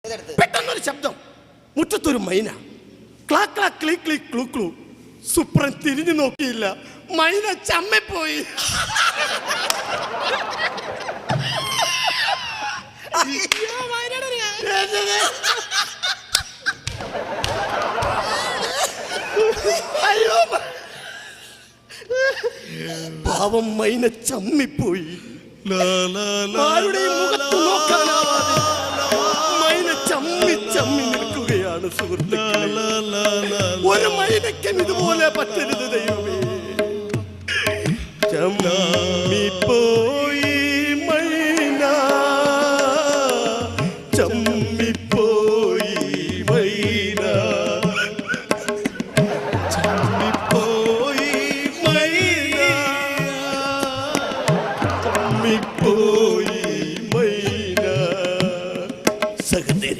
പെട്ടെന്നൊരു ശബ്ദം, മുറ്റത്തൊരു മൈന. ക്ലാ ക്ലാ ക്ലീ ക്ലീ ക്ലൂ ക്ലൂ. സുപ്രൻ തിരിഞ്ഞു നോക്കിയില്ല, മൈന ചമ്മിപ്പോയി. അയ്യോ, പാവം മൈന ചമ്മിപ്പോയി. ആരുടെയും മുഖത്ത് നോക്കാനാവാതെ മൈന ചമ്മി ചമ്മി നിൽക്കുകയാണ് സുഹൃത്തുക്കളെ. ഒരു മൈനയ്ക്കും ഇതുപോലെ പറ്റരുത് ദൈവമേ. ചമ്മിപ്പോയി മൈന, ചമ്മിപ്പോയി മൈന.